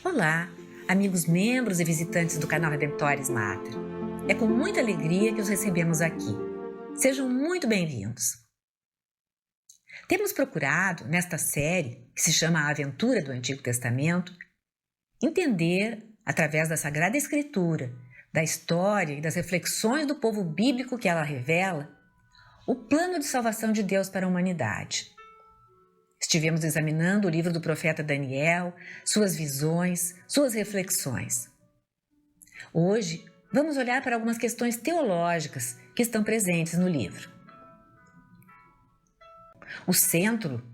Olá, amigos membros e visitantes do canal Redemptoris Mater. É com muita alegria que os recebemos aqui. Sejam muito bem-vindos. Temos procurado, nesta série, que se chama A Aventura do Antigo Testamento, entender, através da Sagrada Escritura, da história e das reflexões do povo bíblico que ela revela, o plano de salvação de Deus para a humanidade. Estivemos examinando o livro do profeta Daniel, suas visões, suas reflexões. Hoje, vamos olhar para algumas questões teológicas que estão presentes no livro. O centro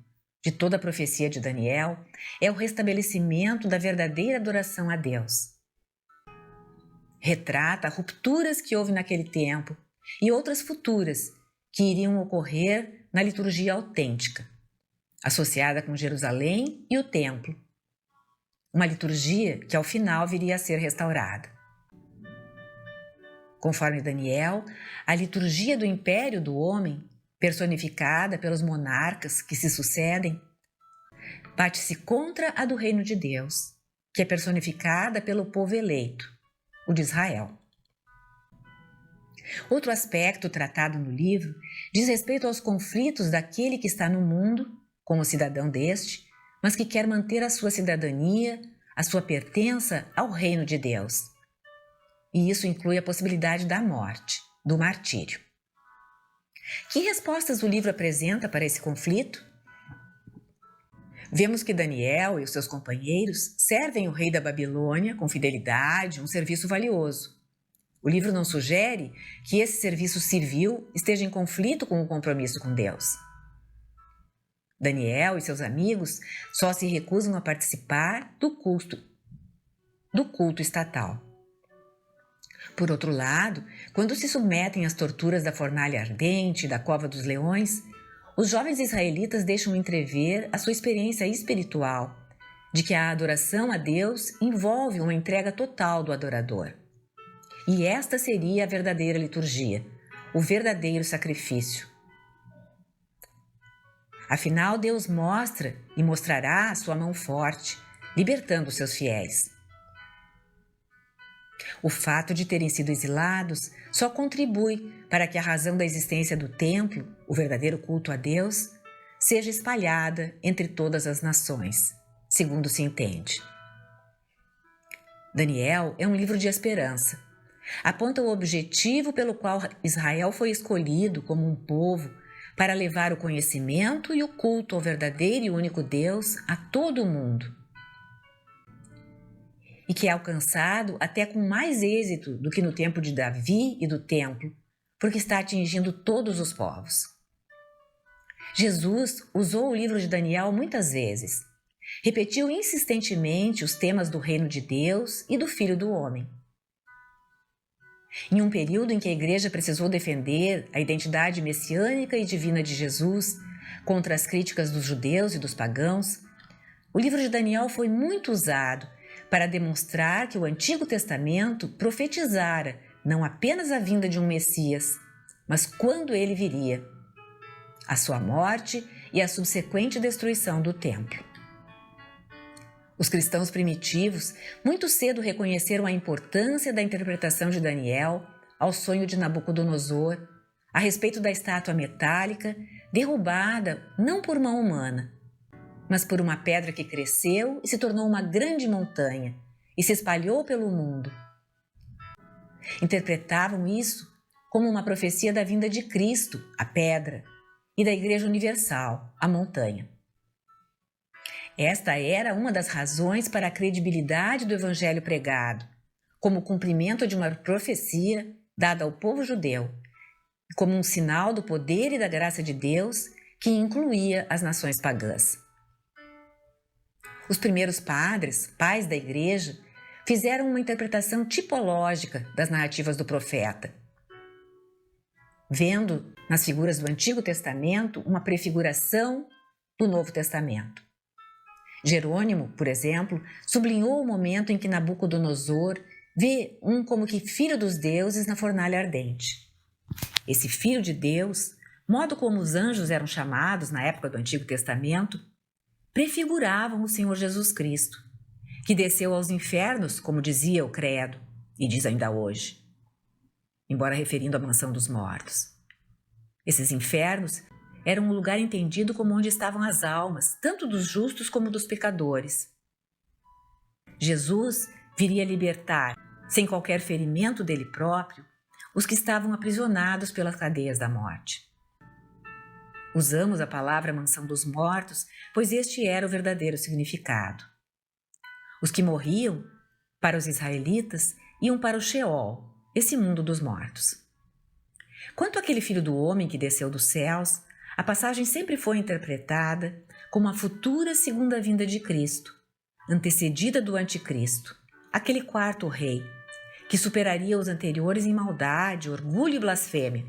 de toda a profecia de Daniel é o restabelecimento da verdadeira adoração a Deus. Retrata rupturas que houve naquele tempo e outras futuras que iriam ocorrer na liturgia autêntica, associada com Jerusalém e o templo. Uma liturgia que ao final viria a ser restaurada. Conforme Daniel, a liturgia do império do homem, personificada pelos monarcas que se sucedem, bate-se contra a do reino de Deus, que é personificada pelo povo eleito, o de Israel. Outro aspecto tratado no livro diz respeito aos conflitos daquele que está no mundo, como cidadão deste, mas que quer manter a sua cidadania, a sua pertença ao reino de Deus. E isso inclui a possibilidade da morte, do martírio. Que respostas o livro apresenta para esse conflito? Vemos que Daniel e os seus companheiros servem o rei da Babilônia com fidelidade, um serviço valioso. O livro não sugere que esse serviço civil esteja em conflito com o compromisso com Deus. Daniel e seus amigos só se recusam a participar do culto estatal. Por outro lado, quando se submetem às torturas da fornalha ardente e da cova dos leões, os jovens israelitas deixam entrever a sua experiência espiritual, de que a adoração a Deus envolve uma entrega total do adorador. E esta seria a verdadeira liturgia, o verdadeiro sacrifício. Afinal, Deus mostra e mostrará a sua mão forte, libertando seus fiéis. O fato de terem sido exilados só contribui para que a razão da existência do templo, o verdadeiro culto a Deus, seja espalhada entre todas as nações, segundo se entende. Daniel é um livro de esperança. Aponta o objetivo pelo qual Israel foi escolhido como um povo para levar o conhecimento e o culto ao verdadeiro e único Deus a todo o mundo. E que é alcançado até com mais êxito do que no tempo de Davi e do templo, porque está atingindo todos os povos. Jesus usou o livro de Daniel muitas vezes. Repetiu insistentemente os temas do reino de Deus e do Filho do Homem. Em um período em que a Igreja precisou defender a identidade messiânica e divina de Jesus contra as críticas dos judeus e dos pagãos, o livro de Daniel foi muito usado para demonstrar que o Antigo Testamento profetizara não apenas a vinda de um Messias, mas quando ele viria, a sua morte e a subsequente destruição do templo. Os cristãos primitivos muito cedo reconheceram a importância da interpretação de Daniel ao sonho de Nabucodonosor a respeito da estátua metálica derrubada não por mão humana, mas por uma pedra que cresceu e se tornou uma grande montanha e se espalhou pelo mundo. Interpretavam isso como uma profecia da vinda de Cristo, a pedra, e da Igreja Universal, a montanha. Esta era uma das razões para a credibilidade do evangelho pregado, como cumprimento de uma profecia dada ao povo judeu, como um sinal do poder e da graça de Deus que incluía as nações pagãs. Os primeiros padres, pais da igreja, fizeram uma interpretação tipológica das narrativas do profeta, vendo nas figuras do Antigo Testamento uma prefiguração do Novo Testamento. Jerônimo, por exemplo, sublinhou o momento em que Nabucodonosor vê um como que filho dos deuses na fornalha ardente. Esse filho de Deus, modo como os anjos eram chamados na época do Antigo Testamento, prefiguravam o Senhor Jesus Cristo, que desceu aos infernos, como dizia o credo, e diz ainda hoje, embora referindo à mansão dos mortos. Esses infernos eram um lugar entendido como onde estavam as almas, tanto dos justos como dos pecadores. Jesus viria libertar, sem qualquer ferimento dele próprio, os que estavam aprisionados pelas cadeias da morte. Usamos a palavra mansão dos mortos, pois este era o verdadeiro significado. Os que morriam, para os israelitas, iam para o Sheol, esse mundo dos mortos. Quanto àquele filho do homem que desceu dos céus, a passagem sempre foi interpretada como a futura segunda vinda de Cristo, antecedida do anticristo, aquele quarto rei, que superaria os anteriores em maldade, orgulho e blasfêmia,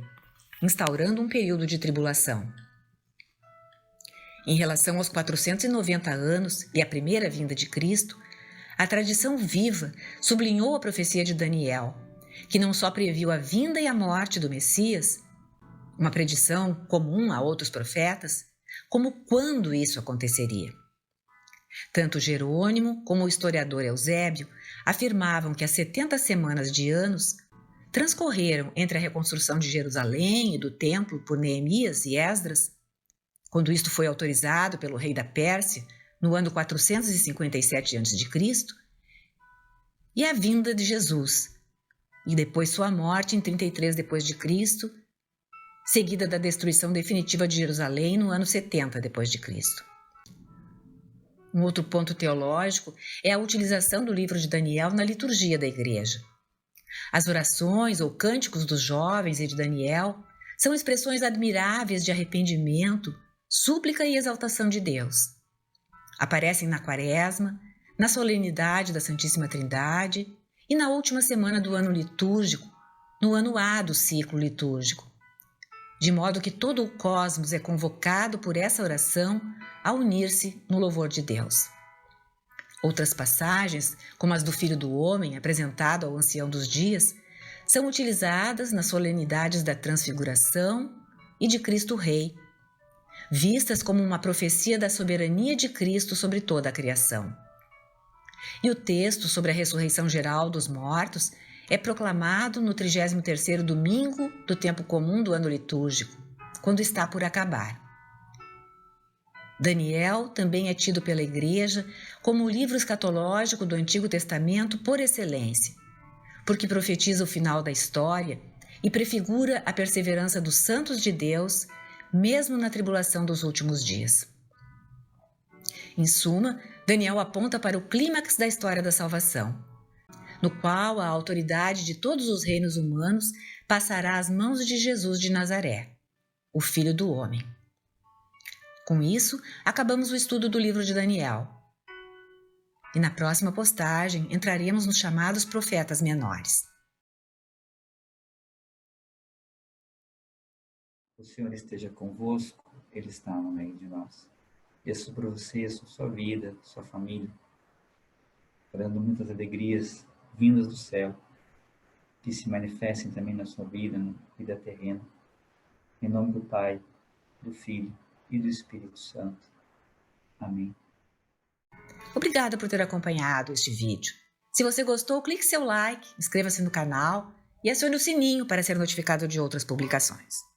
instaurando um período de tribulação. Em relação aos 490 anos e à primeira vinda de Cristo, a tradição viva sublinhou a profecia de Daniel, que não só previu a vinda e a morte do Messias, uma predição comum a outros profetas, como quando isso aconteceria. Tanto Jerônimo como o historiador Eusébio afirmavam que as 70 semanas de anos transcorreram entre a reconstrução de Jerusalém e do templo por Neemias e Esdras, quando isto foi autorizado pelo rei da Pérsia no ano 457 a.C., e a vinda de Jesus, e depois sua morte em 33 d.C., seguida da destruição definitiva de Jerusalém no ano 70 d.C. Um outro ponto teológico é a utilização do livro de Daniel na liturgia da Igreja. As orações ou cânticos dos jovens e de Daniel são expressões admiráveis de arrependimento, súplica e exaltação de Deus. Aparecem na Quaresma, na solenidade da Santíssima Trindade e na última semana do ano litúrgico, no ano A do ciclo litúrgico, de modo que todo o cosmos é convocado por essa oração a unir-se no louvor de Deus. Outras passagens, como as do Filho do Homem, apresentado ao Ancião dos Dias, são utilizadas nas solenidades da Transfiguração e de Cristo Rei, vistas como uma profecia da soberania de Cristo sobre toda a criação. E o texto sobre a ressurreição geral dos mortos é proclamado no 33º domingo do tempo comum do ano litúrgico, quando está por acabar. Daniel também é tido pela Igreja como o livro escatológico do Antigo Testamento por excelência, porque profetiza o final da história e prefigura a perseverança dos santos de Deus, mesmo na tribulação dos últimos dias. Em suma, Daniel aponta para o clímax da história da salvação, no qual a autoridade de todos os reinos humanos passará às mãos de Jesus de Nazaré, o Filho do Homem. Com isso, acabamos o estudo do livro de Daniel. E na próxima postagem entraremos nos chamados profetas menores. O Senhor esteja convosco, Ele está no meio de nós. Peço sobre você, sobre sua vida, sua família, dando muitas alegrias vindas do céu, que se manifestem também na sua vida, na vida terrena. Em nome do Pai, do Filho e do Espírito Santo. Amém. Obrigada por ter acompanhado este vídeo. Se você gostou, clique seu like, inscreva-se no canal e acione o sininho para ser notificado de outras publicações.